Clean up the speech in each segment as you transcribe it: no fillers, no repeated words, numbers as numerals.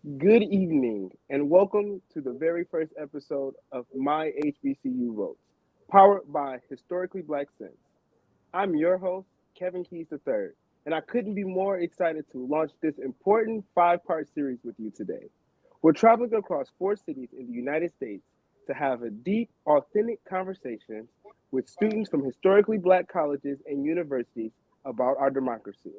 Good evening, and welcome to the very first episode of My HBCU Votes, powered by Historically Black Sense. I'm your host, Kevin Keys III, and I couldn't be more excited to launch this important five-part series with you today. We're traveling across four cities in the United States to have a deep, authentic conversation with students from historically black colleges and universities about our democracy,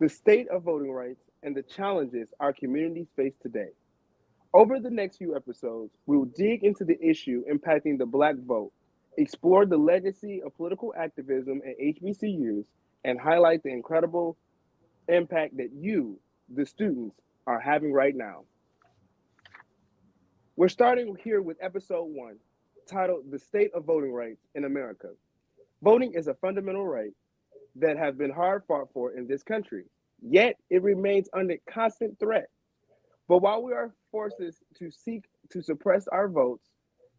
the state of voting rights, and the challenges our communities face today. Over the next few episodes, we will dig into the issue impacting the Black vote, explore the legacy of political activism at HBCUs, and highlight the incredible impact that you, the students, are having right now. We're starting here with episode one, titled The State of Voting Rights in America. Voting is a fundamental right that have been hard fought for in this country, yet it remains under constant threat. But while we are forces to seek to suppress our votes,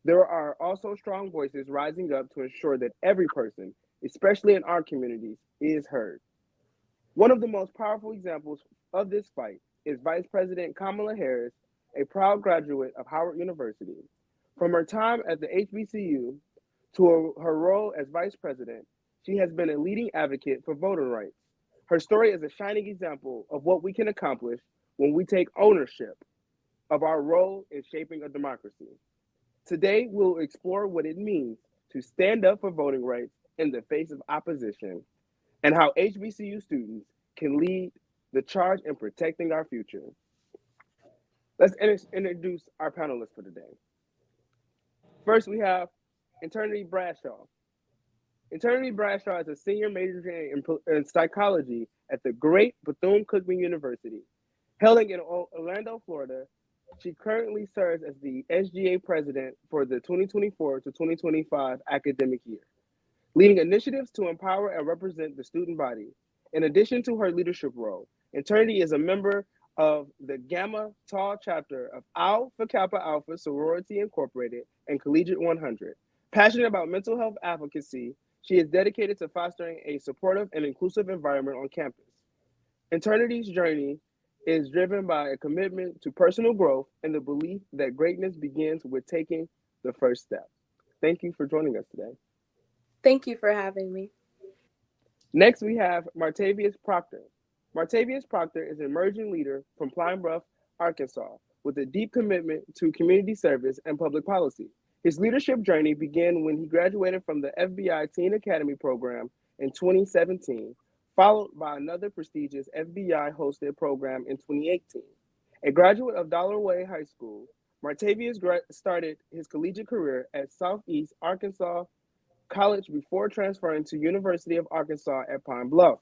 there are also strong voices rising up to ensure that every person, especially in our communities, is heard. One of the most powerful examples of this fight is Vice President Kamala Harris, a proud graduate of Howard University. From her time at the HBCU to her role as vice president, she has been a leading advocate for voting rights. Her story is a shining example of what we can accomplish when we take ownership of our role in shaping a democracy. Today, we'll explore what it means to stand up for voting rights in the face of opposition and how HBCU students can lead the charge in protecting our future. Let's introduce our panelists for today. First, we have Eternity Bradshaw. Eternity Bradshaw is a senior majoring in psychology at the great Bethune-Cookman University. Hailing in Orlando, Florida, she currently serves as the SGA president for the 2024 to 2025 academic year, leading initiatives to empower and represent the student body. In addition to her leadership role, Eternity is a member of the Gamma Tau chapter of Alpha Kappa Alpha Sorority Incorporated and Collegiate 100. Passionate about mental health advocacy, she is dedicated to fostering a supportive and inclusive environment on campus. Eternity's journey is driven by a commitment to personal growth and the belief that greatness begins with taking the first step. Thank you for joining us today. Thank you for having me. Next, we have Martavius Proctor. Martavius Proctor is an emerging leader from Pine Bluff, Arkansas, with a deep commitment to community service and public policy. His leadership journey began when he graduated from the FBI Teen Academy program in 2017, followed by another prestigious FBI hosted program in 2018. A graduate of Dollarway High School, Martavius started his collegiate career at Southeast Arkansas College before transferring to University of Arkansas at Pine Bluff,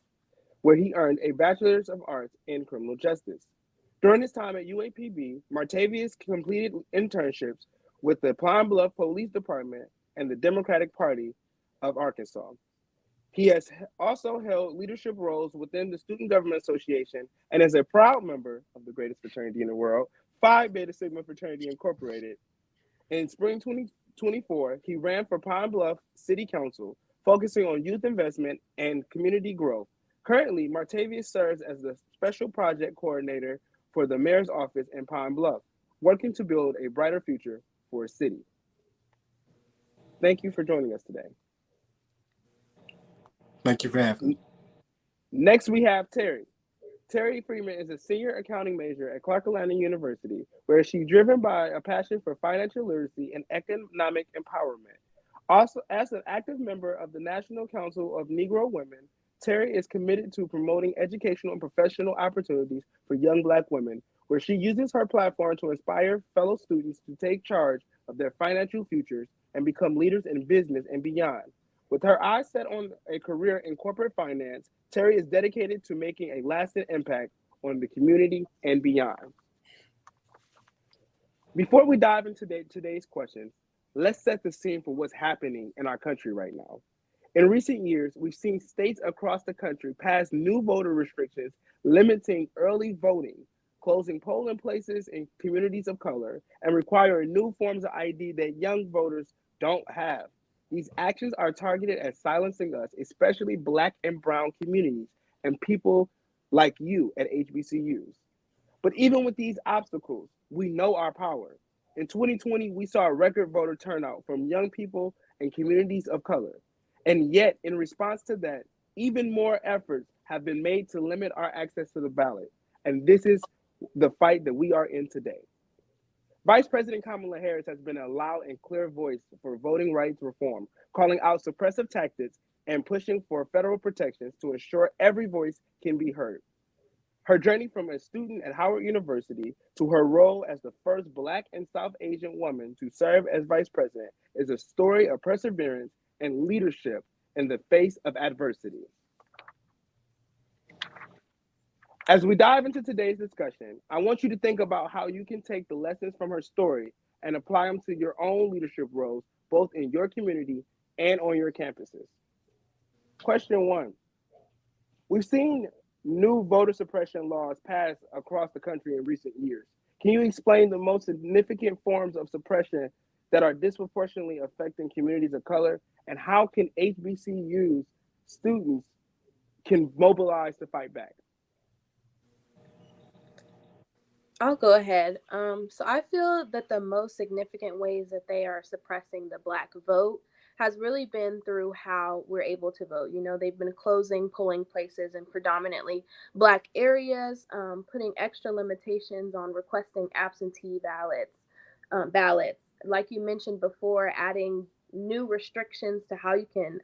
where he earned a Bachelor's of Arts in Criminal Justice. During his time at UAPB, Martavius completed internships with the Pine Bluff Police Department and the Democratic Party of Arkansas. He has also held leadership roles within the Student Government Association and is a proud member of the greatest fraternity in the world, Phi Beta Sigma Fraternity Incorporated. In spring 2024, he ran for Pine Bluff City Council, focusing on youth investment and community growth. Currently, Martavius serves as the special project coordinator for the mayor's office in Pine Bluff, working to build a brighter future for his city. Thank you for joining us today. Thank you for having me. Next, we have Terry. Terry Freeman is a senior accounting major at Clark Atlanta University, where she's driven by a passion for financial literacy and economic empowerment. Also, as an active member of the National Council of Negro Women, Terry is committed to promoting educational and professional opportunities for young Black women, where she uses her platform to inspire fellow students to take charge of their financial futures and become leaders in business and beyond. With her eyes set on a career in corporate finance, Terry is dedicated to making a lasting impact on the community and beyond. Before we dive into today's questions, let's set the scene for what's happening in our country right now. In recent years, we've seen states across the country pass new voter restrictions limiting early voting, closing polling places in communities of color, and requiring new forms of ID that young voters don't have. These actions are targeted at silencing us, especially Black and Brown communities and people like you at HBCUs. But even with these obstacles, we know our power. In 2020, we saw a record voter turnout from young people and communities of color. And yet, in response to that, even more efforts have been made to limit our access to the ballot. And this is the fight that we are in today. Vice President Kamala Harris has been a loud and clear voice for voting rights reform, calling out suppressive tactics and pushing for federal protections to ensure every voice can be heard. Her journey from a student at Howard University to her role as the first Black and South Asian woman to serve as vice president is a story of perseverance and leadership in the face of adversity. As we dive into today's discussion, I want you to think about how you can take the lessons from her story and apply them to your own leadership roles, both in your community and on your campuses. Question one. We've seen new voter suppression laws passed across the country in recent years. Can you explain the most significant forms of suppression that are disproportionately affecting communities of color, and how can HBCUs students can mobilize to fight back? I'll go ahead. So I feel that the most significant ways that they are suppressing the Black vote has really been through how we're able to vote. You know, they've been closing polling places in predominantly Black areas, putting extra limitations on requesting absentee ballots. Like you mentioned before, adding new restrictions to how you can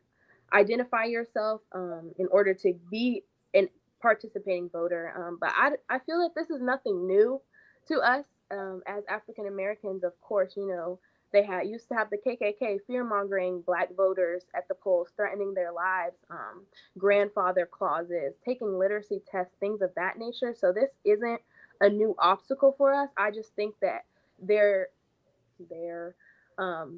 identify yourself in order to be an participating voter. But I feel that this is nothing new to us as African Americans. Of course, you know, they had used to have the KKK fear mongering Black voters at the polls, threatening their lives, grandfather clauses, taking literacy tests, things of that nature. So this isn't a new obstacle for us. I just think that they're they're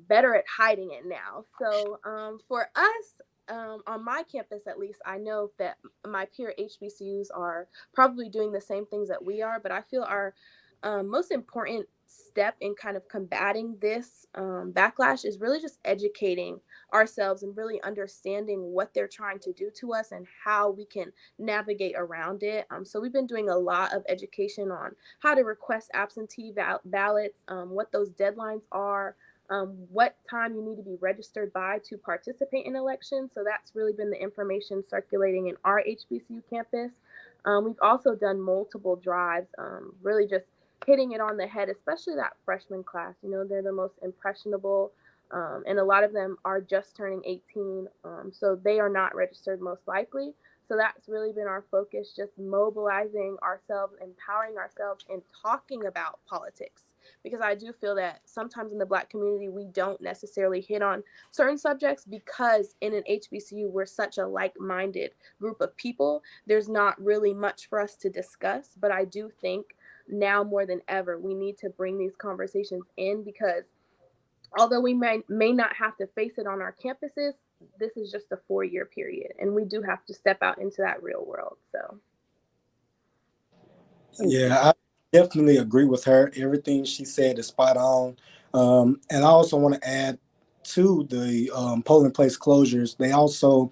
better at hiding it now. So for us, on my campus at least, I know that my peer HBCUs are probably doing the same things that we are, but I feel our most important step in kind of combating this backlash is really just educating ourselves and really understanding what they're trying to do to us and how we can navigate around it. So we've been doing a lot of education on how to request absentee ballots, what those deadlines are, what time you need to be registered by to participate in elections. So that's really been the information circulating in our HBCU campus. We've also done multiple drives, really just hitting it on the head, especially that freshman class. You know, they're the most impressionable, and a lot of them are just turning 18, so they are not registered most likely. So that's really been our focus, just mobilizing ourselves, empowering ourselves, and talking about politics. Because I do feel that sometimes in the Black community, we don't necessarily hit on certain subjects because in an HBCU, we're such a like minded group of people. There's not really much for us to discuss. But I do think now more than ever, we need to bring these conversations in because although we may not have to face it on our campuses, this is just a 4-year period, and we do have to step out into that real world. So, Yeah, I definitely agree with her. Everything she said is spot on. And I also want to add to the polling place closures. They also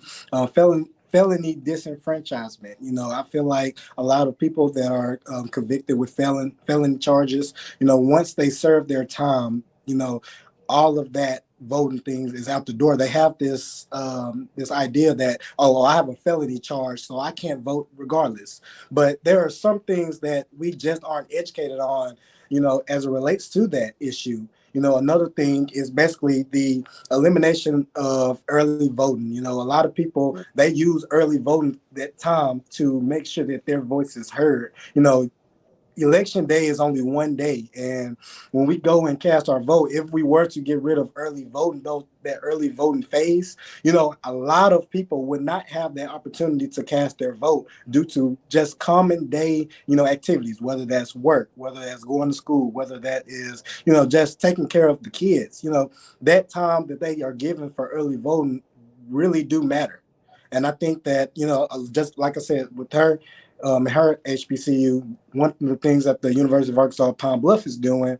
felony disenfranchisement. You know, I feel like a lot of people that are convicted with felony charges, you know, once they serve their time, you know, all of that voting things is out the door. They have this idea that, oh, well, I have a felony charge, so I can't vote regardless. But there are some things that we just aren't educated on, you know, as it relates to that issue. You know, another thing is basically the elimination of early voting. You know, a lot of people, they use early voting that time to make sure that their voice is heard. You know, election day is only one day, and when we go and cast our vote, if we were to get rid of early voting, though, that early voting phase, you know, a lot of people would not have that opportunity to cast their vote due to just common day, you know, activities, whether that's work, whether that's going to school, whether that is, you know, just taking care of the kids. You know, that time that they are given for early voting really do matter. And I think that, you know, just like I said, with her HBCU, one of the things that the University of Arkansas Pine Bluff is doing,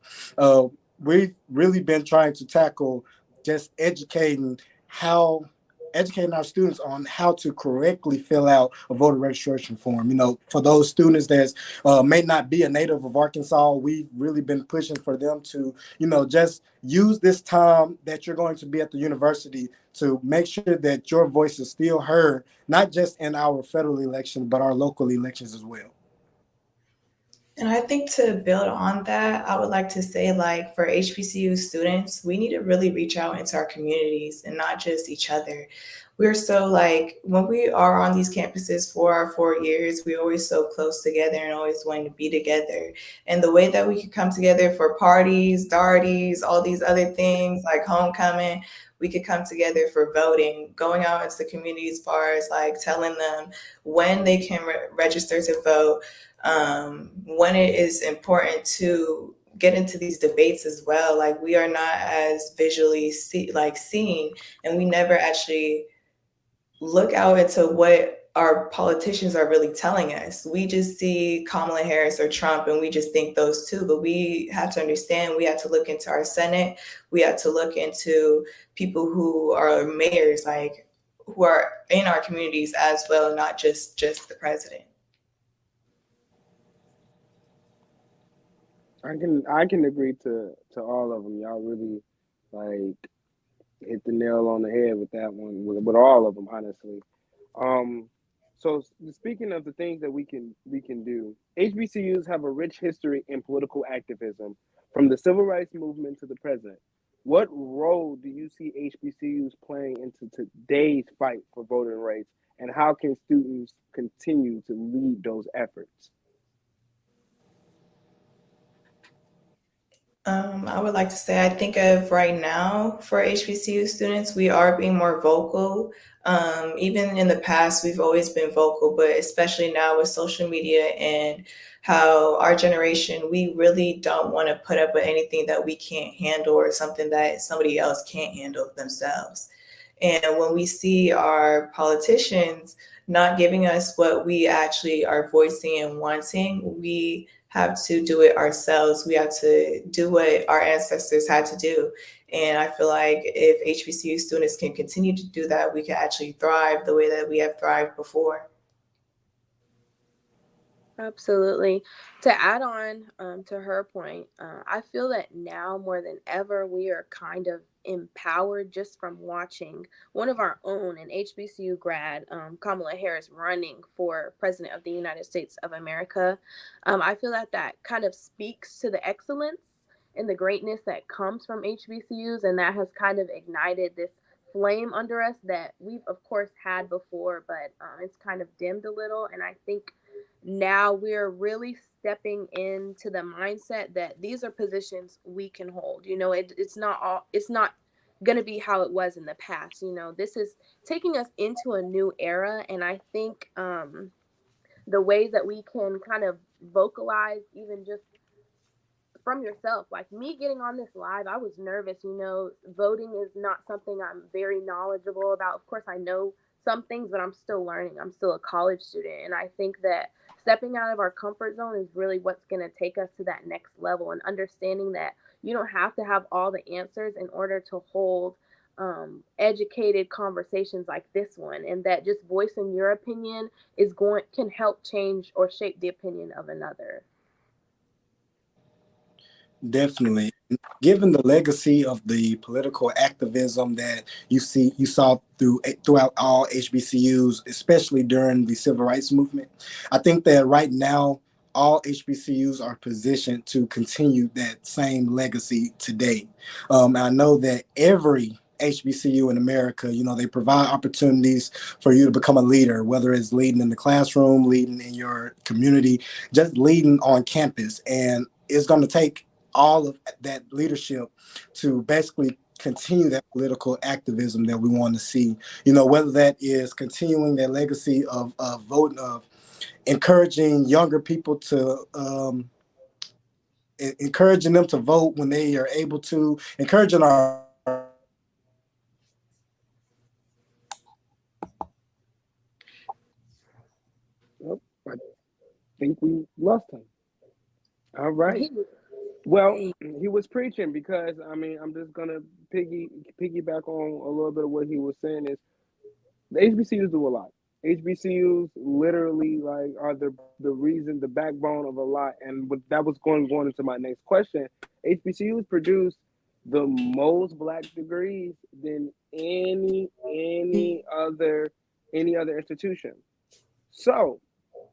we've really been trying to tackle just educating how educating our students on how to correctly fill out a voter registration form. For those students that may not be a native of Arkansas, we've really been pushing for them to, just use this time that you're going to be at the university to make sure that your voice is still heard, not just in our federal election, but our local elections as well. And I think to build on that, I would like to say, like, for HBCU students, we need to really reach out into our communities and not just each other. We're so, like, when we are on these campuses for our 4 years, we're always so close together and always wanting to be together. And the way that we could come together for parties, darties, all these other things like homecoming, we could come together for voting, going out into the community as far as like telling them when they can register to vote, when it is important to get into these debates as well. Like, we are not as visually seen, and we never actually look out into what our politicians are really telling us. We just see Kamala Harris or Trump and we just think those two, but we have to understand, we have to look into our Senate, we have to look into people who are mayors, like, who are in our communities as well, not just the president. I can agree to all of them. Y'all really like hit the nail on the head with that one, with all of them, honestly. Um, so speaking of the things that we can do, HBCUs have a rich history in political activism, from the civil rights movement to the present. What role do you see HBCUs playing into today's fight for voting rights, and how can students continue to lead those efforts? I would like to say, I think of right now for HBCU students, we are being more vocal. Even in the past, we've always been vocal, but especially now with social media and how our generation, we really don't want to put up with anything that we can't handle or something that somebody else can't handle themselves. And when we see our politicians not giving us what we actually are voicing and wanting, we have to do it ourselves. We have to do what our ancestors had to do. And I feel like if HBCU students can continue to do that, we can actually thrive the way that we have thrived before. Absolutely. To add on to her point, I feel that now more than ever, we are kind of empowered just from watching one of our own, an HBCU grad, Kamala Harris, running for President of the United States of America. I feel that that kind of speaks to the excellence and the greatness that comes from HBCUs, and that has kind of ignited this flame under us that we've, of course, had before, but it's kind of dimmed a little. And I think now we're really stepping into the mindset that these are positions we can hold. It's not going to be how it was in the past. This is taking us into a new era, and I think the ways that we can kind of vocalize, even just from yourself. Like me getting on this live, I was nervous. Voting is not something I'm very knowledgeable about. Of course, I know some things, but I'm still learning. I'm still a college student. And I think that stepping out of our comfort zone is really what's going to take us to that next level, and understanding that you don't have to have all the answers in order to hold educated conversations like this one, and that just voicing your opinion can help change or shape the opinion of another. Definitely. Given the legacy of the political activism that you saw throughout all HBCUs, especially during the civil rights movement, I think that right now all HBCUs are positioned to continue that same legacy today. I know that every HBCU in America, they provide opportunities for you to become a leader, whether it's leading in the classroom, leading in your community, just leading on campus. And it's going to take all of that leadership to basically continue that political activism that we want to see. Whether that is continuing that legacy of voting, of encouraging younger people to encouraging them to vote when they are able to, encouraging our Well, I think we lost him. All Well, right. he was Well, hey, he was preaching, because I mean, I'm just gonna piggyback on a little bit of what he was saying. Is The HBCUs do a lot. HBCUs literally like are the reason, the backbone of a lot. And what that was going into my next question. HBCUs produce the most black degrees than any other institution. So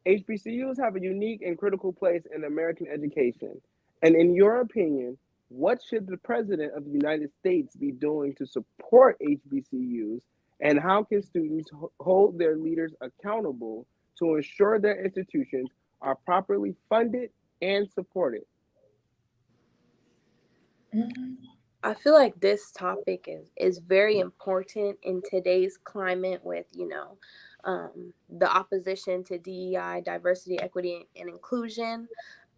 HBCUs have a unique and critical place in American education. And in your opinion, what should the President of the United States be doing to support HBCUs? And how can students hold their leaders accountable to ensure their institutions are properly funded and supported? I feel like this topic is very important in today's climate with, the opposition to DEI, diversity, equity, and inclusion.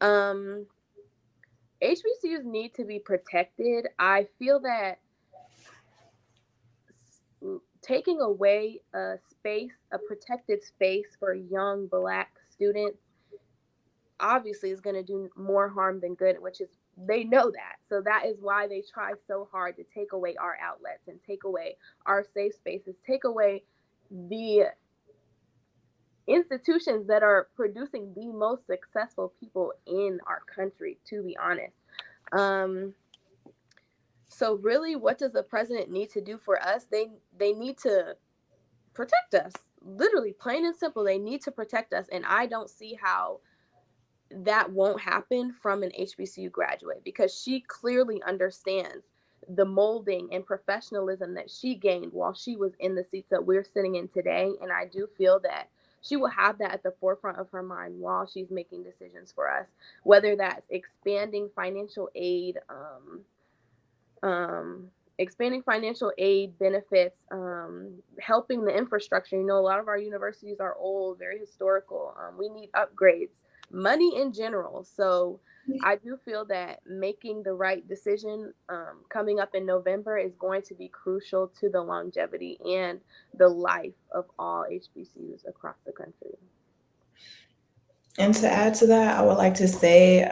Um, HBCUs need to be protected. I feel that taking away a protected space for young black students, obviously is going to do more harm than good, which is they know that. So that is why they try so hard to take away our outlets and take away our safe spaces, take away the institutions that are producing the most successful people in our country, to be honest. Um, so really, what does the president need to do for us? They need to protect us. Literally, plain and simple, they need to protect us. And I don't see how that won't happen from an HBCU graduate, because she clearly understands the molding and professionalism that she gained while she was in the seats that we're sitting in today. And I do feel that she will have that at the forefront of her mind while she's making decisions for us, whether that's expanding financial aid benefits, helping the infrastructure. A lot of our universities are old, very historical. We need upgrades, money in general. So I do feel that making the right decision coming up in November is going to be crucial to the longevity and the life of all HBCUs across the country. And to add to that, I would like to say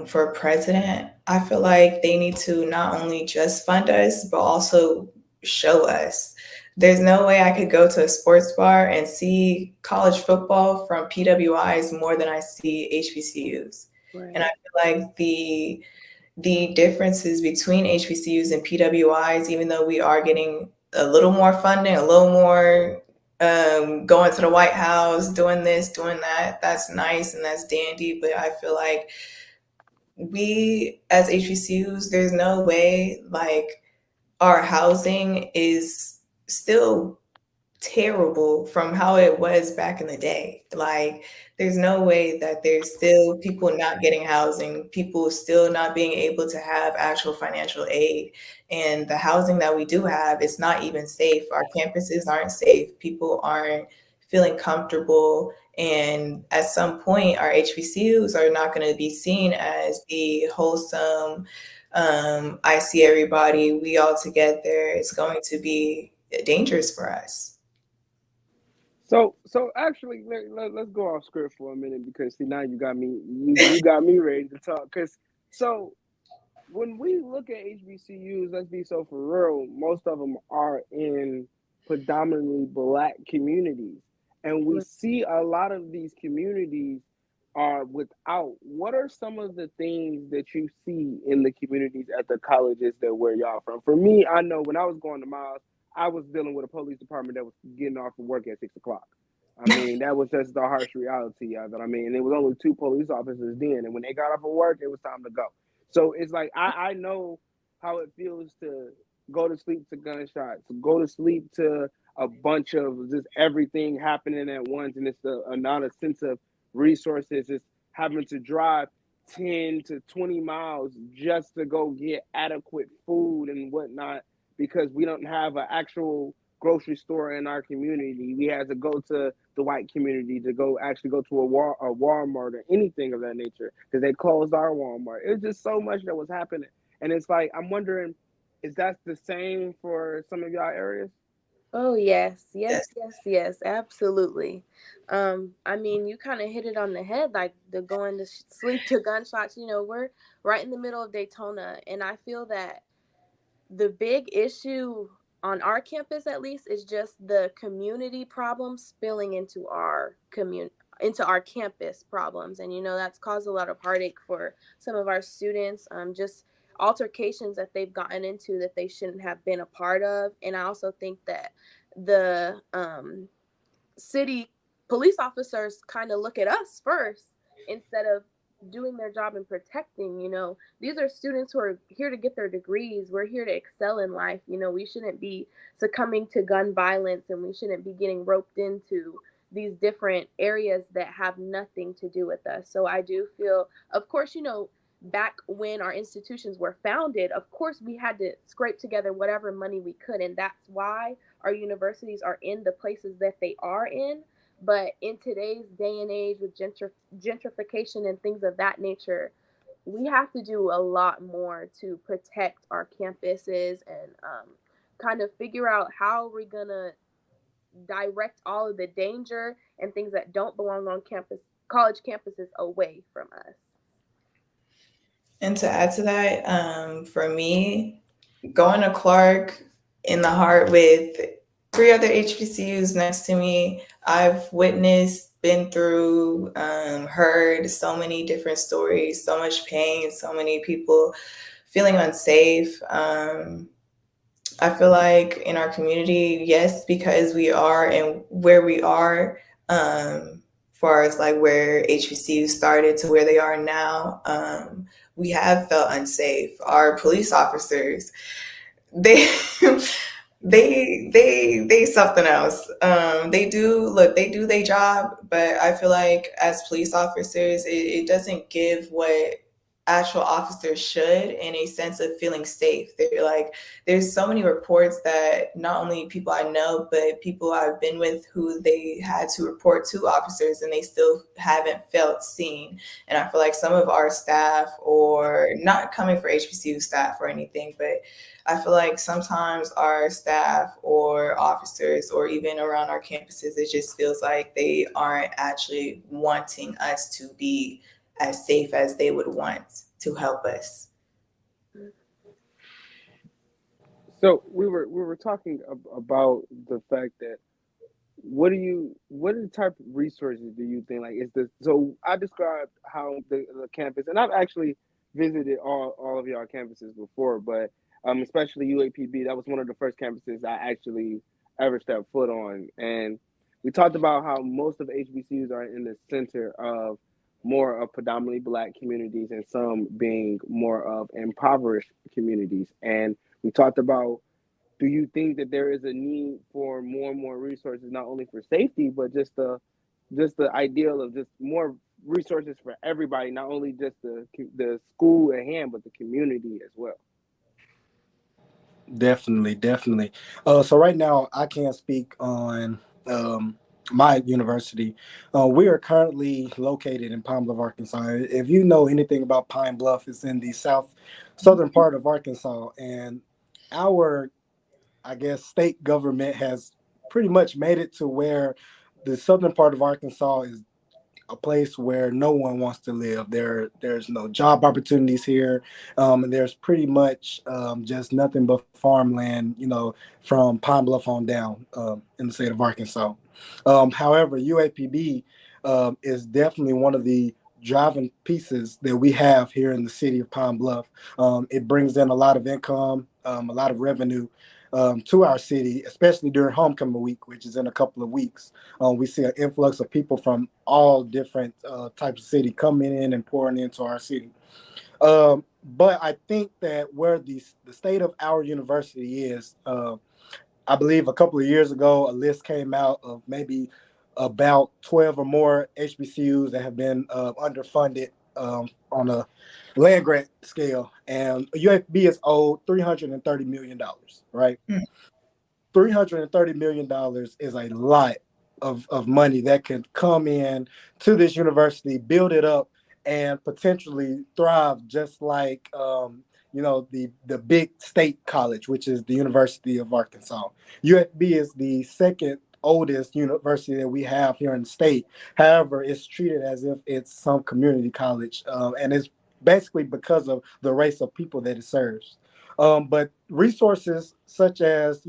for president, I feel like they need to not only just fund us, but also show us. There's no way I could go to a sports bar and see college football from PWIs more than I see HBCUs. And I Right. feel like the differences between HBCUs and PWIs, even though we are getting a little more funding, a little more going to the White House, doing this, doing that, that's nice and that's dandy. But I feel like we as HBCUs, there's no way like our housing is still terrible from how it was back in the day. Like, there's no way that there's still people not getting housing, people still not being able to have actual financial aid. And the housing that we do have is not even safe. Our campuses aren't safe. People aren't feeling comfortable. And at some point, our HBCUs are not going to be seen as the wholesome, I see everybody, we all together. It's going to be dangerous for us. So actually, let's go off script for a minute because see now you got me ready to talk. Cause so when we look at HBCUs, let's be so for real, most of them are in predominantly black communities. And we see a lot of these communities are without. What are some of the things that you see in the communities at the colleges that where y'all from? For me, I know when I was going to Miles, I was dealing with a police department that was getting off from work at 6 o'clock. I mean, that was just the harsh reality of it. I mean, it was only two police officers then, and when they got off of work, it was time to go. So it's like I know how it feels to go to sleep to gunshots, go to sleep to a bunch of just everything happening at once, and it's not a sense of resources. It's having to drive 10 to 20 miles just to go get adequate food and whatnot because we don't have an actual grocery store in our community. We had to go to the white community to go actually go to a Walmart or anything of that nature because they closed our Walmart. It was just so much that was happening, and it's like I'm wondering, is that the same for some of y'all areas? Oh yes, yes, Yes. yes, yes, absolutely. I mean, you kind of hit it on the head, like the going to sleep to gunshots. We're right in the middle of Daytona, and I feel that the big issue on our campus at least is just the community problems spilling into our into our campus problems, and that's caused a lot of heartache for some of our students, just altercations that they've gotten into that they shouldn't have been a part of. And I also think that the city police officers kind of look at us first instead of doing their job and protecting. These are students who are here to get their degrees. We're here to excel in life. We shouldn't be succumbing to gun violence, and we shouldn't be getting roped into these different areas that have nothing to do with us. So I do feel, of course, back when our institutions were founded, of course we had to scrape together whatever money we could, and that's why our universities are in the places that they are in. But in today's day and age, with gentrification and things of that nature, we have to do a lot more to protect our campuses, and kind of figure out how we're gonna direct all of the danger and things that don't belong on college campuses, away from us. And to add to that, for me, going to Clark in the heart with three other HBCUs next to me, I've witnessed, been through, heard so many different stories, so much pain, so many people feeling unsafe. I feel like in our community, yes, because we are and where we are, far as like where HBCU started to where they are now, we have felt unsafe. Our police officers, they they something else. They do their job, but I feel like as police officers, it doesn't give what actual officers should in a sense of feeling safe. They're like, there's so many reports that not only people I know, but people I've been with who they had to report to officers and they still haven't felt seen. And I feel like some of our staff, or not coming for HBCU staff or anything, but I feel like sometimes our staff or officers or even around our campuses, it just feels like they aren't actually wanting us to be as safe as they would want to help us. So we were talking about the fact that what are the type of resources do you think, like, is this? So I described how the campus, and I've actually visited all of y'all campuses before, but especially UAPB, that was one of the first campuses I actually ever stepped foot on. And we talked about how most of HBCUs are in the center of more of predominantly black communities, and some being more of impoverished communities. And we talked about, do you think that there is a need for more and more resources, not only for safety, but just the ideal of just more resources for everybody, not only just the school at hand, but the community as well? Definitely, definitely. So right now, I can't speak on my university. We are currently located in Pine Bluff, Arkansas. If you know anything about Pine Bluff, it's in the southern part of Arkansas, and our, I guess, state government has pretty much made it to where the southern part of Arkansas is a place where no one wants to live. There's no job opportunities here, and there's pretty much just nothing but farmland, from Pine Bluff on down in the state of Arkansas. However, UAPB is definitely one of the driving pieces that we have here in the city of Pine Bluff. It brings in a lot of income, a lot of revenue. To our city, especially during homecoming week, which is in a couple of weeks. We see an influx of people from all different types of city coming in and pouring into our city. But I think that where the state of our university is, I believe a couple of years ago, a list came out of maybe about 12 or more HBCUs that have been underfunded on a land grant scale. And UFB is owed $330 million, right? $330 million is a lot of money that could come in to this university, build it up, and potentially thrive just like the big state college, which is the University of Arkansas. UFB is the second oldest university that we have here in the state. However, it's treated as if it's some community college, and it's basically because of the race of people that it serves. But resources such as,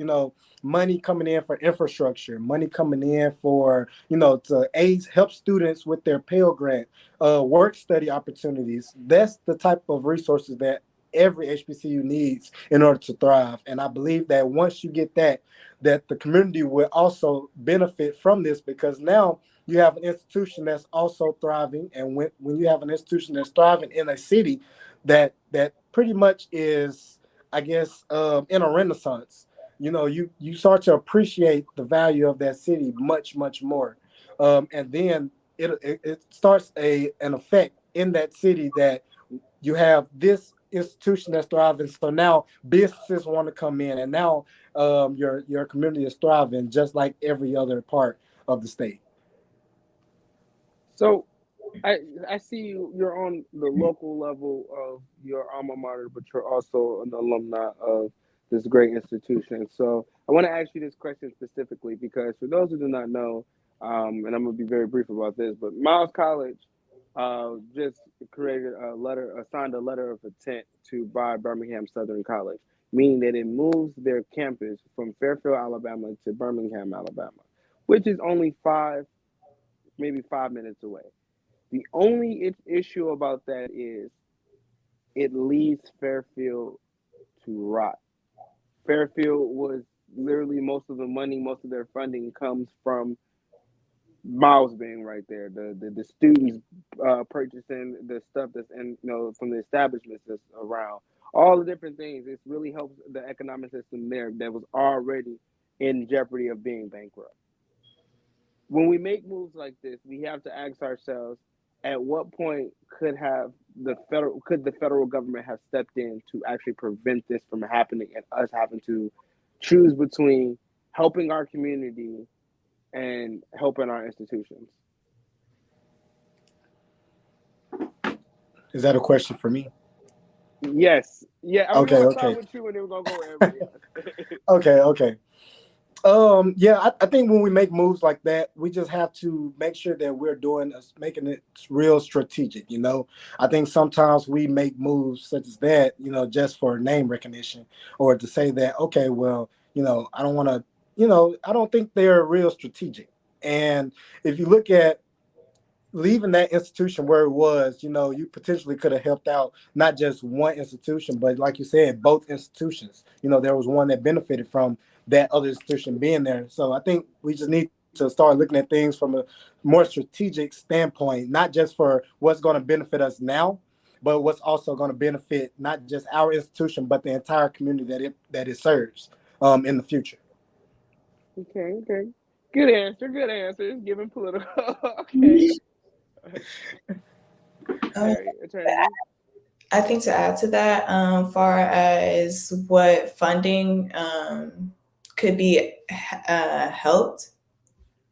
money coming in for infrastructure, money coming in for, to aid help students with their Pell Grant, work study opportunities. That's the type of resources that every HBCU needs in order to thrive. And I believe that once you get that, that the community will also benefit from this, because now you have an institution that's also thriving. And when you have an institution that's thriving in a city that pretty much is, I guess, in a renaissance, you start to appreciate the value of that city much, much more. And then it starts an effect in that city that you have this institution that's thriving. So now businesses want to come in, and now your community is thriving just like every other part of the state. So I I see you're on the local level of your alma mater, but you're also an alumni of this great institution. So I want to ask you this question specifically because for those who do not know, and I'm gonna be very brief about this, but Miles College just created signed a letter of intent to buy Birmingham Southern College, meaning that it moves their campus from Fairfield, Alabama to Birmingham, Alabama, which is only maybe 5 minutes away. The only issue about that is it leaves Fairfield to rot. Fairfield was literally most of the money, most of their funding comes from Miles being right there. The students purchasing the stuff that's in from the establishments that's around. All the different things. It really helps the economic system there that was already in jeopardy of being bankrupt. When we make moves like this, we have to ask ourselves, at what point could the federal government have stepped in to actually prevent this from happening and us having to choose between helping our community and helping our institutions? Is that a question for me? Yes. Yeah, I mean, we're Okay, gonna start okay, with you and then we're gonna go everybody else. okay, okay. Yeah, I think when we make moves like that, we just have to make sure that we're making it real strategic. I think sometimes we make moves such as that, just for name recognition, or to say that, okay, well, I don't want to, I don't think they're real strategic. And if you look at leaving that institution where it was, you potentially could have helped out not just one institution, but like you said, both institutions. There was one that benefited from that other institution being there. So I think we just need to start looking at things from a more strategic standpoint, not just for what's going to benefit us now, but what's also going to benefit not just our institution, but the entire community that it serves in the future. Okay, okay. Good answer, good answer. It's giving political. Okay. Um, Attorney. I think to add to that, far as what funding could be helped,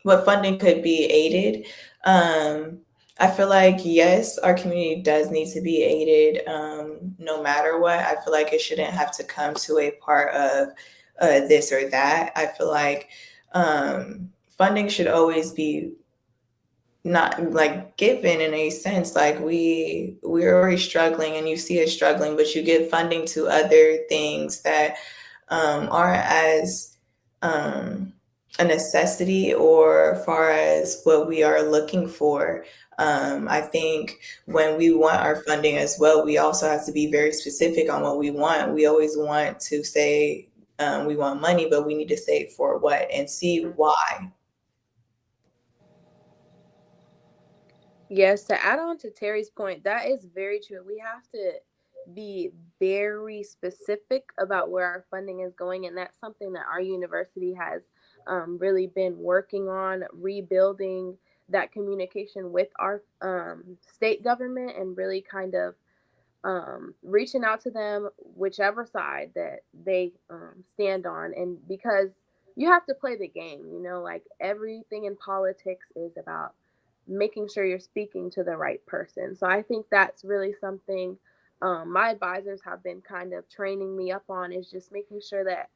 what funding could be aided. Um, I feel like, yes, our community does need to be aided no matter what. I feel like it shouldn't have to come to a part of this or that. I feel like funding should always be not like given in a sense, like we're already struggling and you see us struggling, but you give funding to other things that aren't as um, a necessity or far as what we are looking for. I think when we want our funding as well, we also have to be very specific on what we want. We always want to say we want money, but we need to say for what and see why. Yes, to add on to Terry's point, that is very true. We have to be very specific about where our funding is going, and that's something that our university has really been working on, rebuilding that communication with our state government and really kind of reaching out to them, whichever side that they stand on. And because you have to play the game, like everything in politics is about making sure you're speaking to the right person. So I think that's really something my advisors have been kind of training me up on, is just making sure that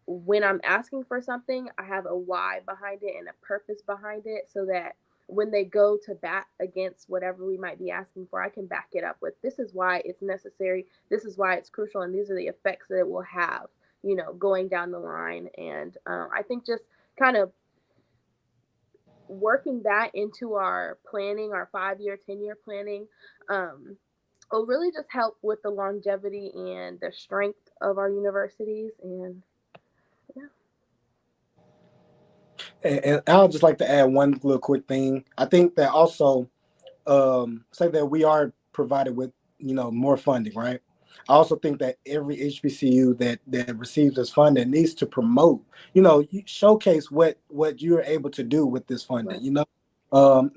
when I'm asking for something, I have a why behind it and a purpose behind it, so that when they go to bat against whatever we might be asking for, I can back it up with, this is why it's necessary, this is why it's crucial, and these are the effects that it will have, going down the line. And I think just kind of working that into our planning, our 5 year, 10 year planning, um, will really just help with the longevity and the strength of our universities. And yeah. And I'll just like to add one little quick thing. I think that also say that we are provided with more funding, right? I also think that every HBCU that receives this funding needs to promote, showcase what you're able to do with this funding. Right.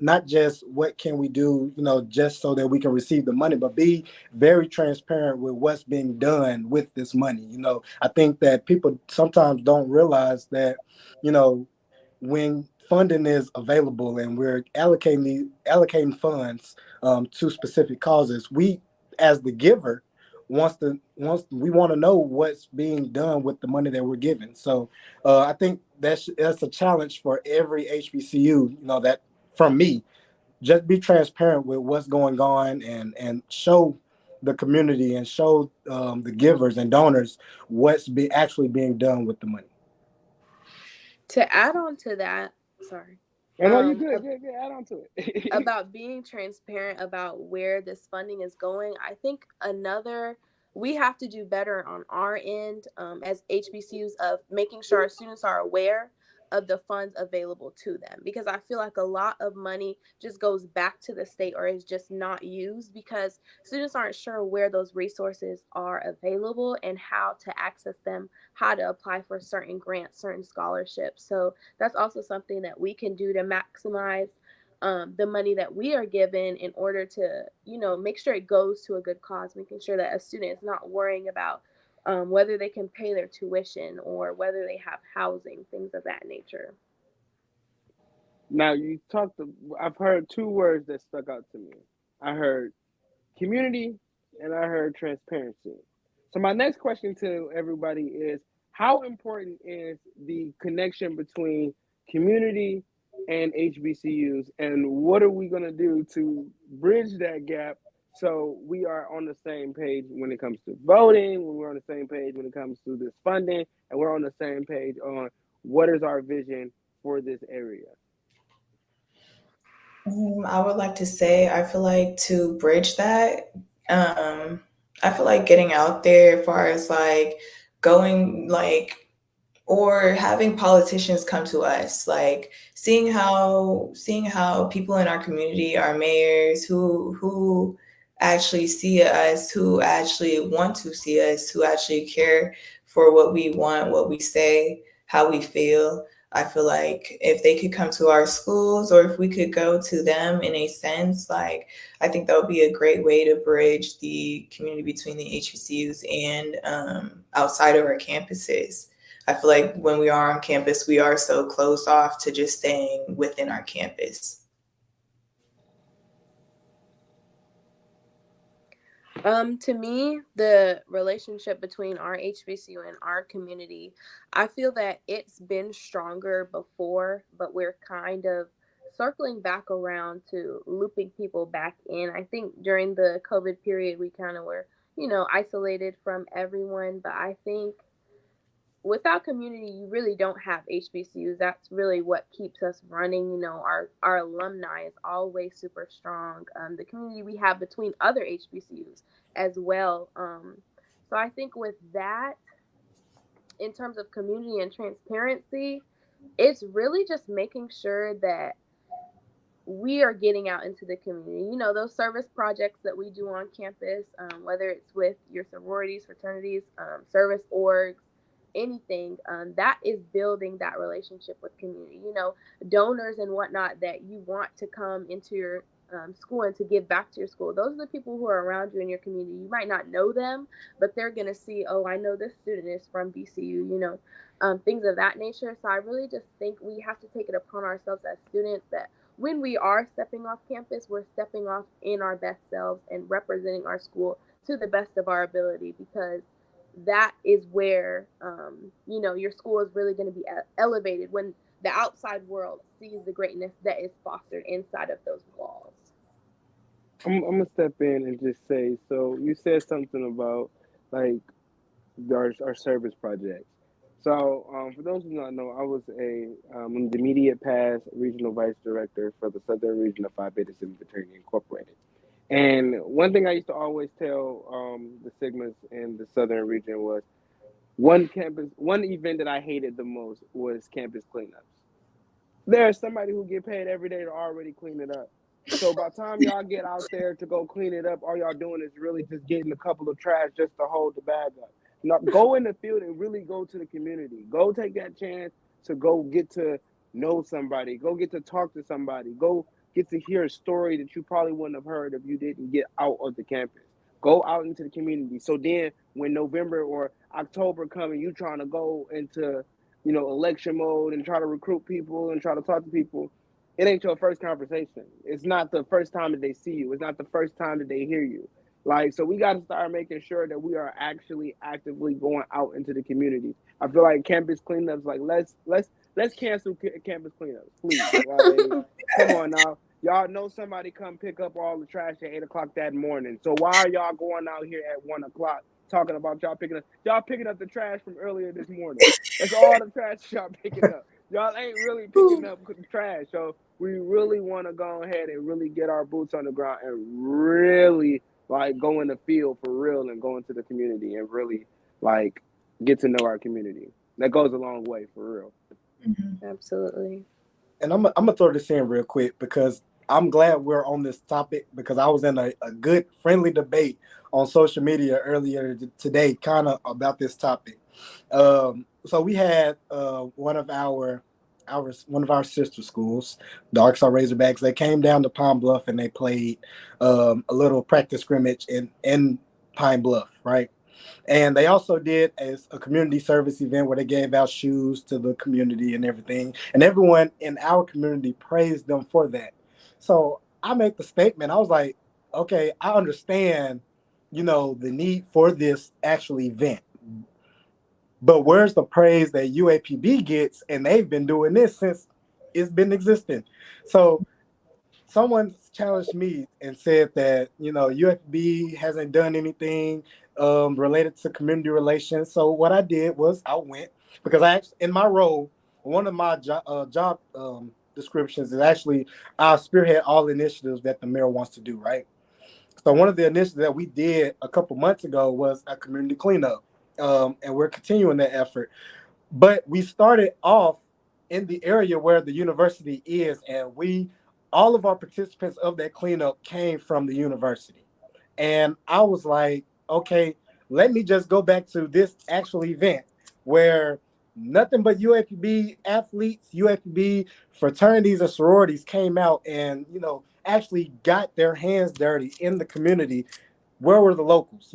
Not just what can we do, just so that we can receive the money, but be very transparent with what's being done with this money. I think that people sometimes don't realize that, you know, when funding is available and we're allocating funds to specific causes, we as the giver wants we want to know what's being done with the money that we're given. So I think that's a challenge for every HBCU. That from me, just be transparent with what's going on and show the community and show the givers and donors what's actually being done with the money. To add on to that, sorry. I know you good. Good. Add on to it. About being transparent about where this funding is going, I think we have to do better on our end, as HBCUs, of making sure our students are aware of the funds available to them, because I feel like a lot of money just goes back to the state or is just not used because students aren't sure where those resources are available and how to access them, how to apply for certain grants, certain scholarships. So that's also something that we can do to maximize the money that we are given, in order to, make sure it goes to a good cause, making sure that a student is not worrying about whether they can pay their tuition or whether they have housing, things of that nature. Now I've heard two words that stuck out to me. I heard community and I heard transparency. So my next question to everybody is, how important is the connection between community and HBCUs, and what are we going to do to bridge that gap so we are on the same page when it comes to voting, when we're on the same page when it comes to this funding, and we're on the same page on what is our vision for this area? I would like to say, I feel like to bridge that, um, I feel like getting out there as far as like going like or having politicians come to us, like seeing how people in our community, our mayors, who actually see us, who actually want to see us, who actually care for what we want, what we say, how we feel. I feel like if they could come to our schools, or if we could go to them in a sense, like I think that would be a great way to bridge the community between the HBCUs and outside of our campuses. I feel like when we are on campus, we are so closed off to just staying within our campus. To me, the relationship between our HBCU and our community, I feel that it's been stronger before, but we're kind of circling back around to looping people back in. I think during the COVID period, we kind of were, isolated from everyone, but I think without community, you really don't have HBCUs. That's really what keeps us running. Our alumni is always super strong. The community we have between other HBCUs as well. So I think with that, in terms of community and transparency, it's really just making sure that we are getting out into the community. Those service projects that we do on campus, whether it's with your sororities, fraternities, service orgs, anything, that is building that relationship with community. Donors and whatnot that you want to come into your school and to give back to your school. Those are the people who are around you in your community. You might not know them, but they're going to see, oh, I know this student is from BCU, things of that nature. So I really just think we have to take it upon ourselves as students that when we are stepping off campus, we're stepping off in our best selves and representing our school to the best of our ability, because that is where your school is really going to be elevated when the outside world sees the greatness that is fostered inside of those walls. I'm gonna step in and just say, so you said something about like our service projects. So for those who don't know, I was I'm the immediate past regional vice director for the Southern Region of Phi Beta Sigma Fraternity Incorporated. And one thing I used to always tell the Sigmas in the Southern region was one event that I hated the most was campus cleanups. There's somebody who get paid every day to already clean it up. So by the time y'all get out there to go clean it up, all y'all doing is really just getting a couple of trash just to hold the bag up. Now go in the field and really go to the community. Go take that chance to go get to know somebody. Go get to talk to somebody. Go get to hear a story that you probably wouldn't have heard if you didn't get out of the campus. Go out into the community. So then when November or October come and you trying to go into election mode and try to recruit people and try to talk to people, it ain't your first conversation. It's not the first time that they see you. It's not the first time that they hear you. Like, so we got to start making sure that we are actually actively going out into the community. I feel like campus cleanups, like let's cancel campus cleanups, please. Like, come on now. Y'all know somebody come pick up all the trash at 8 o'clock that morning. So why are y'all going out here at 1 o'clock talking about y'all picking up the trash from earlier this morning? That's all the trash y'all picking up. Y'all ain't really picking up trash. So we really want to go ahead and really get our boots on the ground and really like go in the field for real and go into the community and really like get to know our community. That goes a long way for real. Absolutely. And I'm gonna throw this in real quick because I'm glad we're on this topic because I was in a good friendly debate on social media earlier today, kind of about this topic. So we had one of our sister schools, the Arkansas Razorbacks. They came down to Pine Bluff and they played a little practice scrimmage in Pine Bluff, right? And they also did a community service event where they gave out shoes to the community and everything. And everyone in our community praised them for that. So I make the statement. I was like, okay, I understand, the need for this actual event. But where's the praise that UAPB gets? And they've been doing this since it's been existing. So someone challenged me and said that UFB hasn't done anything related to community relations. So what I did was I went because I actually, in my role, one of my job descriptions is actually I spearhead all initiatives that the mayor wants to do. Right. So one of the initiatives that we did a couple months ago was a community cleanup, and we're continuing that effort. But we started off in the area where the university is, and all of our participants of that cleanup came from the university. And I was like, okay, let me just go back to this actual event where nothing but UAPB athletes, UAPB fraternities and sororities came out and, actually got their hands dirty in the community. Where were the locals?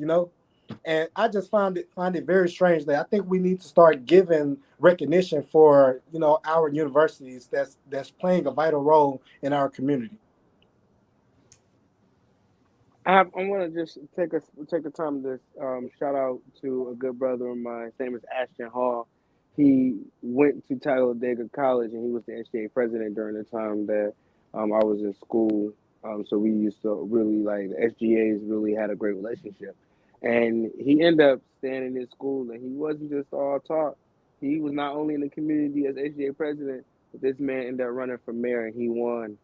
And I just find it very strange that I think we need to start giving recognition for our universities that's playing a vital role in our community. I want to just take a time to shout out to a good brother of mine. His name is Ashton Hall. He went to Talladega College and he was the SGA president during the time that I was in school. So we used to really like the SGAs really had a great relationship. And he ended up staying in his school and he wasn't just all talk. He was not only in the community as SGA president, but this man ended up running for mayor and he won.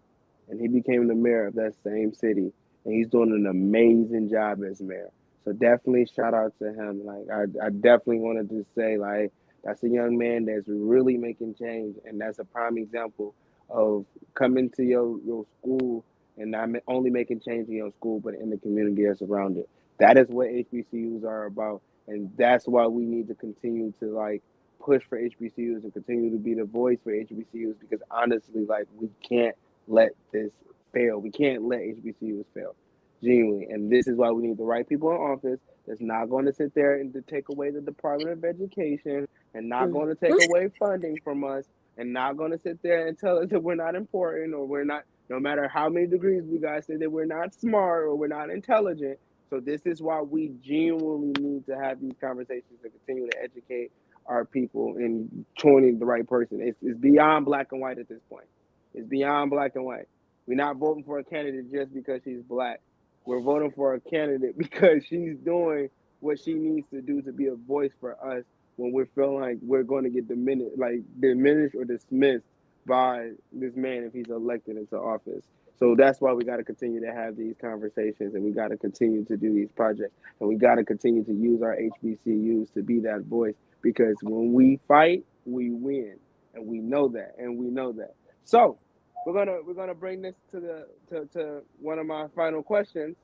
And he became the mayor of that same city and he's doing an amazing job as mayor. So definitely shout out to him. Like I definitely wanted to say like that's a young man that's really making change, and that's a prime example of coming to your school and not only making change in your school, but in the community that's around it. That is what HBCUs are about, and that's why we need to continue to like push for HBCUs and continue to be the voice for HBCUs because honestly, like we can't let this fail. We can't let HBCUs fail, genuinely. And this is why we need the right people in office that's not going to sit there and to take away the Department of Education and not going to take away funding from us and not going to sit there and tell us that we're not important or we're not, no matter how many degrees we guys say that we're not smart or we're not intelligent. So this is why we genuinely need to have these conversations and continue to educate our people and choosing the right person. It's beyond black and white at this point. It's beyond black and white. We're not voting for a candidate just because she's black. We're voting for a candidate because she's doing what she needs to do to be a voice for us when we're feeling like we're going to get diminished or dismissed by this man if he's elected into office. So that's why we got to continue to have these conversations, and we got to continue to do these projects, and we got to continue to use our HBCUs to be that voice, because when we fight, we win, and we know that, and we know that. So we're gonna bring this to one of my final questions.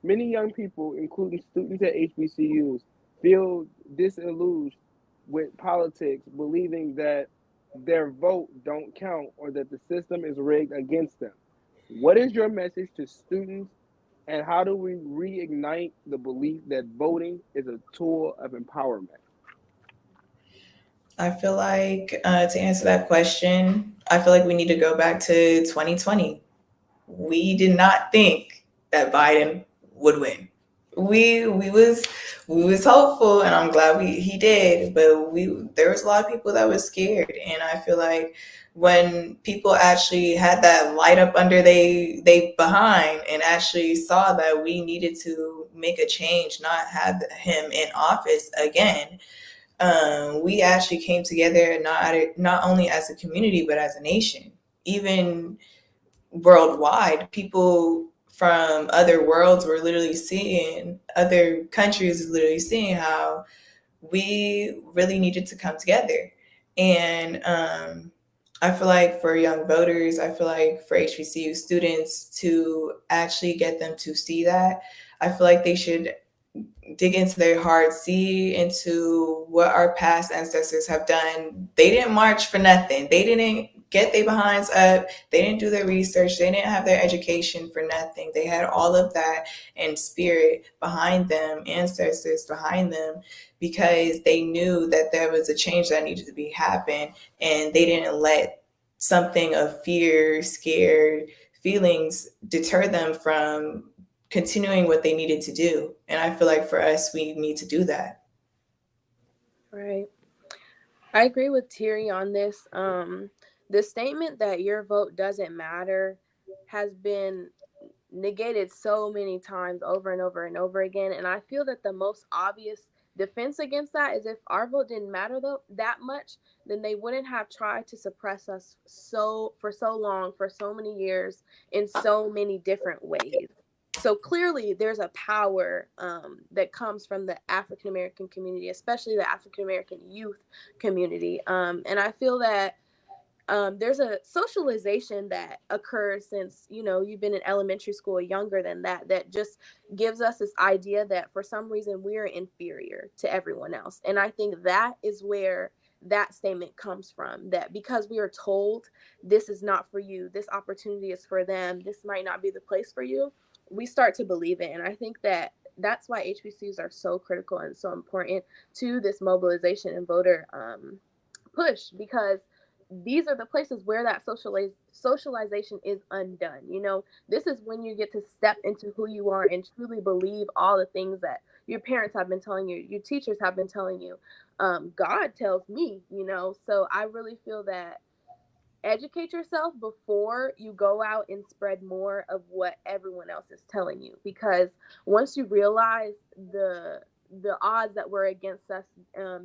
Many young people, including students at HBCUs, feel disillusioned with politics, believing that their vote don't count or that the system is rigged against them. What is your message to students, and how do we reignite the belief that voting is a tool of empowerment? I feel like to answer that question, I feel like we need to go back to 2020. We did not think that Biden would win. We was hopeful, and I'm glad he did. But there was a lot of people that was scared, and I feel like when people actually had that light up under they behind and actually saw that we needed to make a change, not have him in office again, we actually came together not only as a community but as a nation. Even worldwide, people from other worlds were literally seeing, other countries literally seeing how we really needed to come together. And I feel like for young voters, I feel like for HBCU students, to actually get them to see that, I feel like they should dig into their hearts, see into what our past ancestors have done. They didn't march for nothing. They didn't get their behinds up. They didn't do their research. They didn't have their education for nothing. They had all of that and spirit behind them, ancestors behind them, because they knew that there was a change that needed to be happen, and they didn't let something of fear, scared feelings deter them from continuing what they needed to do. And I feel like for us, we need to do that. Right. I agree with Thierry on this. The statement that your vote doesn't matter has been negated so many times over and over and over again. And I feel that the most obvious defense against that is if our vote didn't matter though that much, then they wouldn't have tried to suppress us for so long, for so many years, in so many different ways. So clearly there's a power that comes from the African American community, especially the African American youth community. And I feel that there's a socialization that occurs since you've been in elementary school, younger than that, that just gives us this idea that for some reason we're inferior to everyone else. And I think that is where that statement comes from, that because we are told this is not for you, this opportunity is for them, this might not be the place for you, we start to believe it. And I think that that's why HBCUs are so critical and so important to this mobilization and voter push, because these are the places where that socialization is undone. This is when you get to step into who you are and truly believe all the things that your parents have been telling you, your teachers have been telling you, God tells me. So I really feel that educate yourself before you go out and spread more of what everyone else is telling you, because once you realize the odds that were against us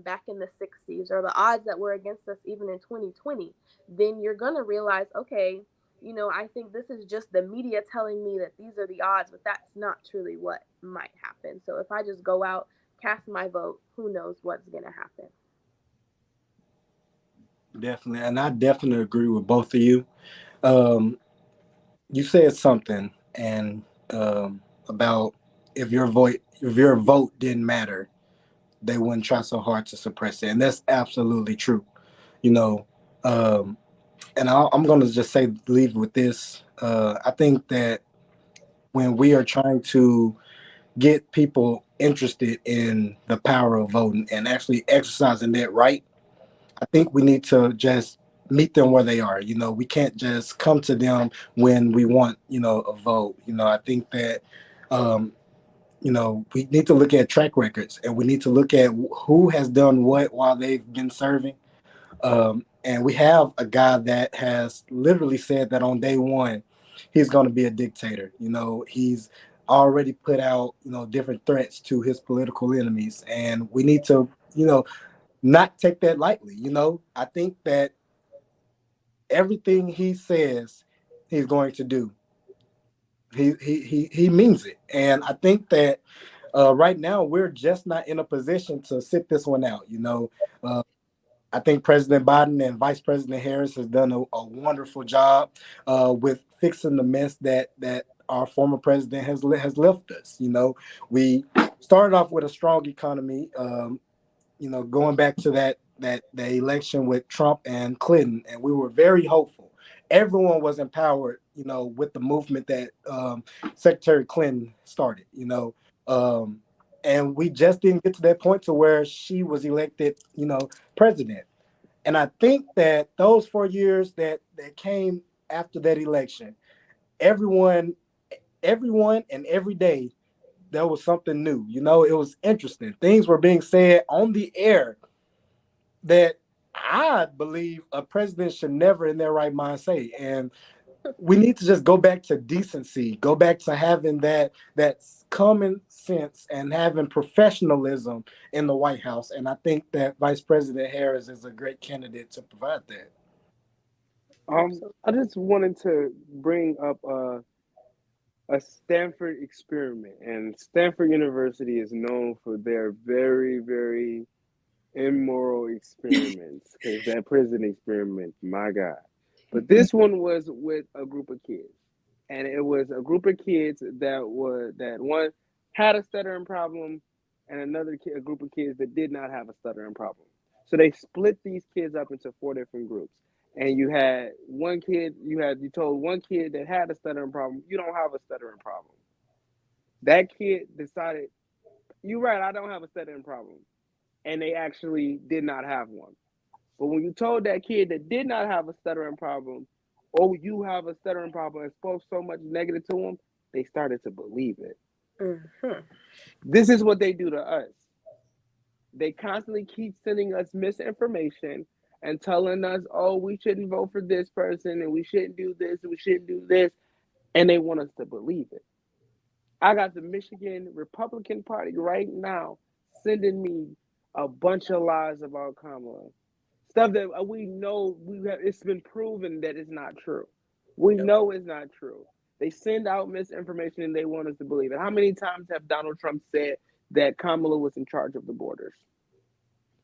back in the 60s, or the odds that were against us even in 2020, then you're going to realize, okay, I think this is just the media telling me that these are the odds, but that's not truly what might happen. So if I just go out, cast my vote, who knows what's going to happen. Definitely, and I definitely agree with both of you. Um, you said something and about if your vote didn't matter, they wouldn't try so hard to suppress it, and that's absolutely true. You know, um, and I'm going to just say leave with this. I think that when we are trying to get people interested in the power of voting and actually exercising that right, I think we need to just meet them where they are. We can't just come to them when we want, a vote. I think that um, we need to look at track records, and we need to look at who has done what while they've been serving. And we have a guy that has literally said that on day one, he's going to be a dictator. He's already put out, different threats to his political enemies. And we need to, not take that lightly. I think that everything he says he's going to do, he means it. And I think that right now we're just not in a position to sit this one out. Uh, I think President Biden and Vice President Harris has done a wonderful job with fixing the mess that our former president has left us. We started off with a strong economy. Going back to that the election with Trump and Clinton, and we were very hopeful. Everyone was empowered, with the movement that Secretary Clinton started. And we just didn't get to that point to where she was elected, president. And I think that those 4 years that came after that election, everyone and every day there was something new. It was interesting. Things were being said on the air that I believe a president should never in their right mind say. And we need to just go back to decency, go back to having that common sense and having professionalism in the White House. And I think that Vice President Harris is a great candidate to provide that. Absolutely. I just wanted to bring up a Stanford experiment, and Stanford University is known for their very, very immoral experiments. Because that prison experiment, my God. But this one was with a group of kids, and it was a group of kids that one had a stuttering problem, and a group of kids that did not have a stuttering problem. So they split these kids up into four different groups. And you told one kid that had a stuttering problem, you don't have a stuttering problem. That kid decided, you're right, I don't have a stuttering problem. And they actually did not have one. But when you told that kid that did not have a stuttering problem, oh, you have a stuttering problem, and spoke so much negative to them, they started to believe it. Mm-hmm. This is what they do to us. They constantly keep sending us misinformation and telling us, oh, we shouldn't vote for this person, and we shouldn't do this, and we shouldn't do this. And they want us to believe it. I got the Michigan Republican Party right now sending me a bunch of lies about Kamala. Stuff that we know it's been proven that it's not true. We Yep. know it's not true. They send out misinformation and they want us to believe it. How many times have Donald Trump said that Kamala was in charge of the borders?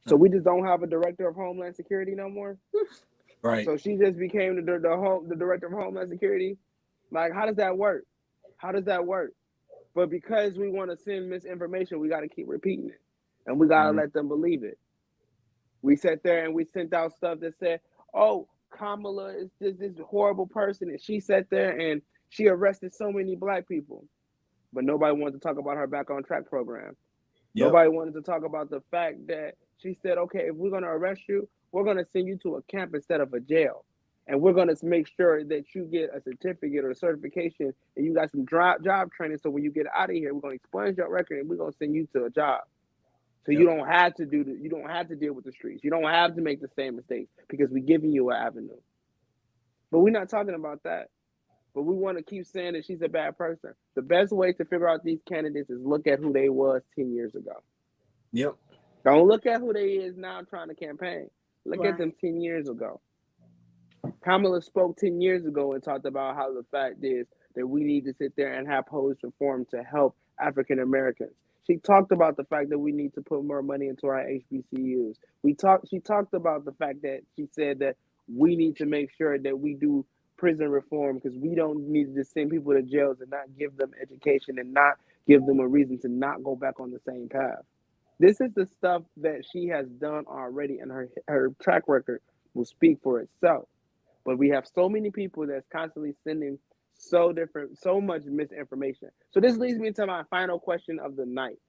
So we just don't have a director of Homeland Security no more. Right. So she just became the director of Homeland Security. Like, how does that work? How does that work? But because we want to send misinformation, we got to keep repeating it, and we got to let them believe it. We sat there and we sent out stuff that said, "Oh, Kamala is just this horrible person," and she sat there and she arrested so many black people, but nobody wanted to talk about her back on track program. Yep. Nobody wanted to talk about the fact that she said, "Okay, if we're going to arrest you, we're going to send you to a camp instead of a jail. And we're going to make sure that you get a certificate or a certification and you got some job training. So when you get out of here, we're going to expunge your record and we're going to send you to a job. So Yep. you don't have to you don't have to deal with the streets. You don't have to make the same mistakes because we're giving you an avenue." But we're not talking about that. But we want to keep saying that she's a bad person. The best way to figure out these candidates is look at who they was 10 years ago. Yep. Don't look at who they is now trying to campaign. Look at Right. them 10 years ago. Kamala spoke 10 years ago and talked about how the fact is that we need to sit there and have police reform to help African Americans. She talked about the fact that we need to put more money into our HBCUs. She talked about the fact that she said that we need to make sure that we do prison reform because we don't need to send people to jails and not give them education and not give them a reason to not go back on the same path. This is the stuff that she has done already, and her track record will speak for itself. But we have so many people that's constantly sending so much misinformation. So this leads me to my final question of the night.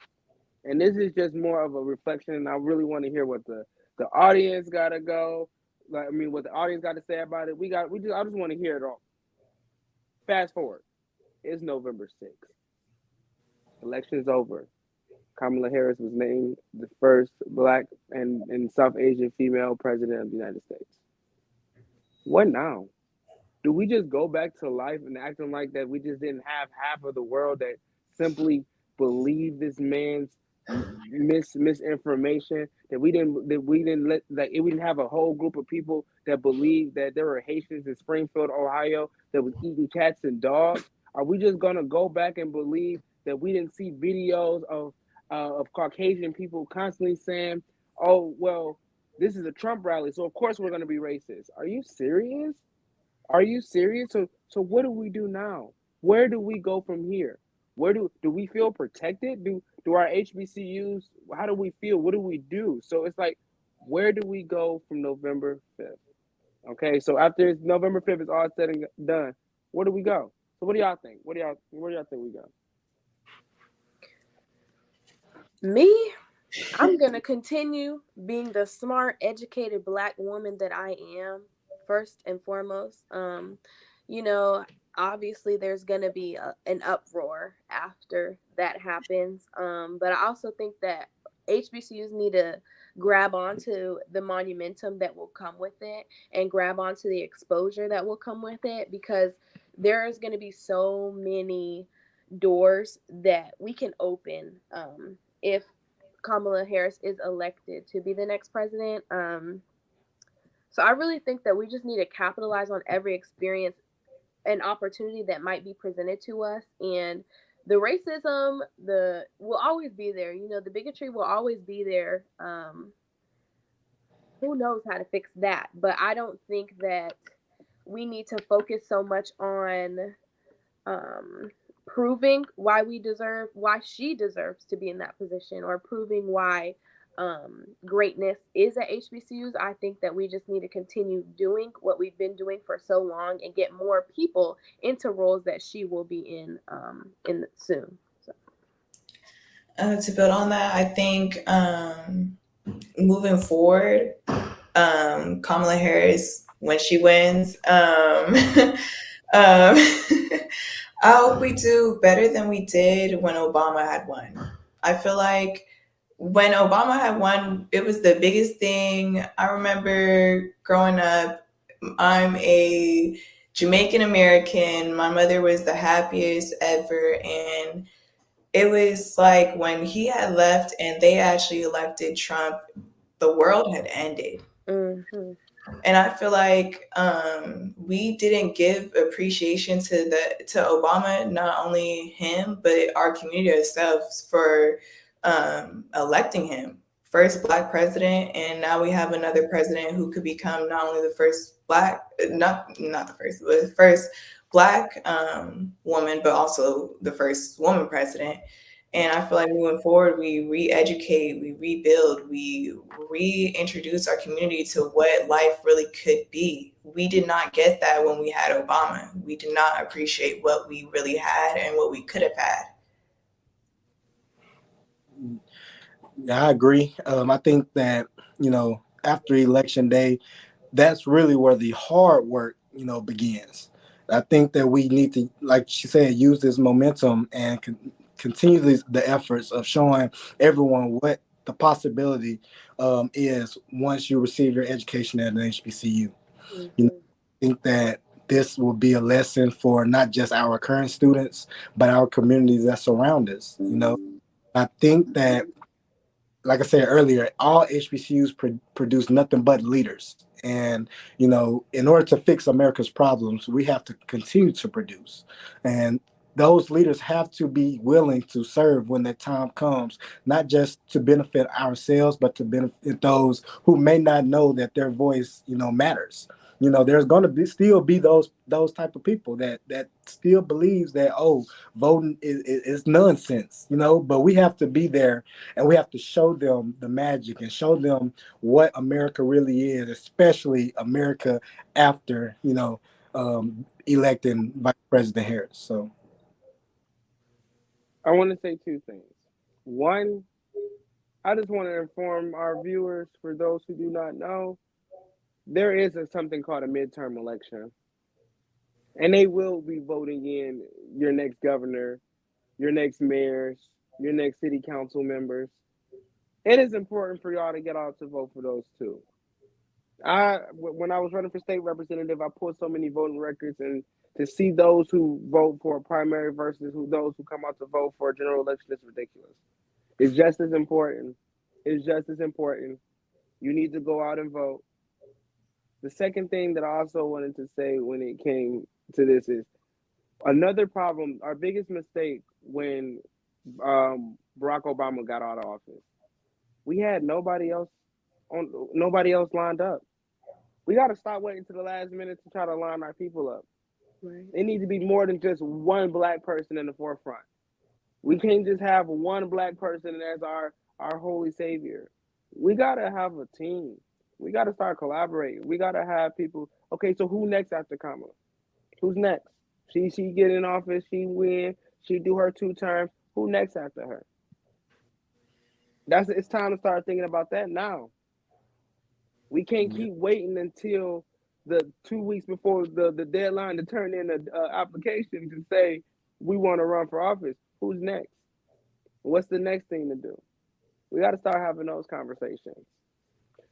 And this is just more of a reflection. And I really want to hear what the audience gotta go. What the audience got to say about it. I just want to hear it all. Fast forward. It's November 6th. Election's over. Kamala Harris was named the first Black and South Asian female president of the United States. What now? Do we just go back to life and acting like that we just didn't have half of the world that simply believed this man's misinformation, that we didn't let, like, we didn't have a whole group of people that believed that there were Haitians in Springfield, Ohio that was eating cats and dogs? Are we just gonna go back and believe that we didn't see videos of Caucasian people constantly saying, oh well, this is a Trump rally, so of course we're gonna be racist? Are you serious? Are you serious? So what do we do now? Where do we go from here? Where do we feel protected? Do our HBCUs, how do we feel? What do we do? So it's like, where do we go from November 5th? Okay, so after November 5th is all said and done, where do we go? So what do y'all think? Where do y'all think we go? Me, I'm going to continue being the smart, educated Black woman that I am, first and foremost. You know, obviously there's going to be an uproar after that happens. But I also think that HBCUs need to grab onto the monumentum that will come with it and grab onto the exposure that will come with it, because there is going to be so many doors that we can open if Kamala Harris is elected to be the next president. So I really think that we just need to capitalize on every experience and opportunity that might be presented to us. And the racism, the will always be there. You know, the bigotry will always be there. Who knows how to fix that? But I don't think that we need to focus so much on um, proving why she deserves to be in that position, or proving why greatness is at HBCUs. I think that we just need to continue doing what we've been doing for so long and get more people into roles that she will be in soon. So. To build on that, I think moving forward, Kamala Harris, when she wins, I hope we do better than we did when Obama had won. I feel like when Obama had won, it was the biggest thing. I remember growing up, I'm a Jamaican American. My mother was the happiest ever. And it was like when he had left and they actually elected Trump, the world had ended. Mm-hmm. And I feel like we didn't give appreciation to Obama, not only him, but our community ourselves for electing him first Black president, and now we have another president who could become not only the first Black, not the first, but the first Black woman, but also the first woman president. And I feel like moving forward, we re-educate, we rebuild, we reintroduce our community to what life really could be. We did not get that when we had Obama. We did not appreciate what we really had and what we could have had. Yeah, I agree. I think that, after election day, that's really where the hard work, begins. I think that we need to, like she said, use this momentum and continue the efforts of showing everyone what the possibility is once you receive your education at an HBCU. Mm-hmm. I think that this will be a lesson for not just our current students, but our communities that surround us. I think that, like I said earlier, all HBCUs produce nothing but leaders. And, in order to fix America's problems, we have to continue to produce. And those leaders have to be willing to serve when the time comes, not just to benefit ourselves, but to benefit those who may not know that their voice, matters. There's going to still be those type of people that still believes that, voting is nonsense, but we have to be there and we have to show them the magic and show them what America really is, especially America after, electing Vice President Harris. So I want to say two things. One, I just want to inform our viewers, for those who do not know, there is something called a midterm election, and they will be voting in your next governor, your next mayors, your next city council members. It is important for y'all to get out to vote for those too. When I was running for state representative, I pulled so many voting records, and to see those who vote for a primary versus those who come out to vote for a general election is ridiculous. It's just as important. It's just as important. You need to go out and vote. The second thing that I also wanted to say when it came to this is another problem. Our biggest mistake when Barack Obama got out of office, we had nobody else lined up. We got to stop waiting to the last minute to try to line our people up. Right. It needs to be more than just one black person in the forefront. We can't just have one black person as our holy savior. We gotta have a team. We gotta start collaborating. We gotta have people. Okay, so who next after Kamala? Who's next? She get in office. She win. She do her 2 terms. Who next after her? It's time to start thinking about that now. We can't Yeah. keep waiting until the 2 weeks before the deadline to turn in an application to say we want to run for office. Who's next? What's the next thing to do? We got to start having those conversations.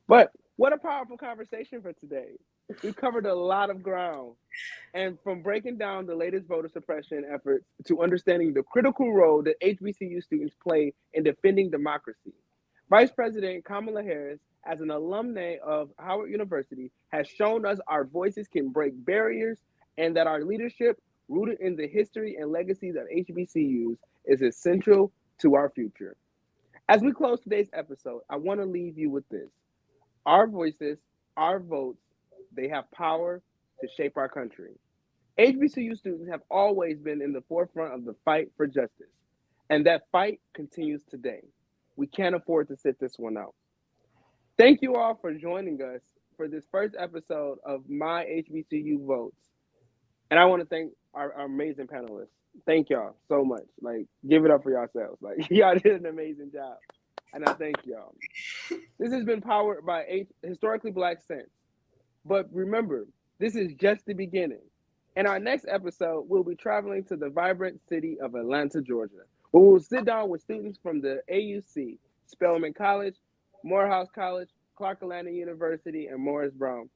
But what a powerful conversation for today. We've covered a lot of ground. And from breaking down the latest voter suppression efforts to understanding the critical role that HBCU students play in defending democracy, Vice President Kamala Harris, as an alumna of Howard University, has shown us our voices can break barriers and that our leadership, rooted in the history and legacies of HBCUs, is essential to our future. As we close today's episode, I want to leave you with this. Our voices, our votes, they have power to shape our country. HBCU students have always been in the forefront of the fight for justice, and that fight continues today. We can't afford to sit this one out. Thank you all for joining us for this first episode of My HBCU Votes. And I want to thank our amazing panelists. Thank y'all so much. Like, give it up for yourselves. Like, y'all did an amazing job. And I thank y'all. This has been powered by Historically Black Sense. But remember, this is just the beginning. In our next episode, we'll be traveling to the vibrant city of Atlanta, Georgia, where we'll sit down with students from the AUC, Spelman College, Morehouse College, Clark Atlanta University, and Morris Brown.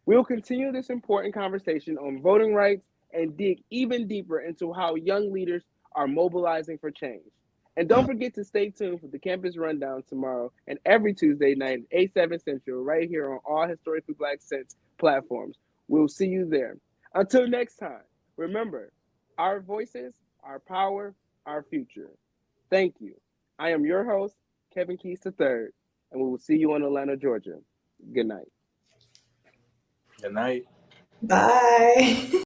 We'll continue this important conversation on voting rights and dig even deeper into how young leaders are mobilizing for change. And don't forget to stay tuned for the campus rundown tomorrow and every Tuesday night at 8, 7 Central, right here on all Historically Black Sense platforms. We'll see you there. Until next time, remember, our voices, our power, our future. Thank you. I am your host, Kevin Keys III, and we will see you in Atlanta, Georgia. Good night. Good night. Bye.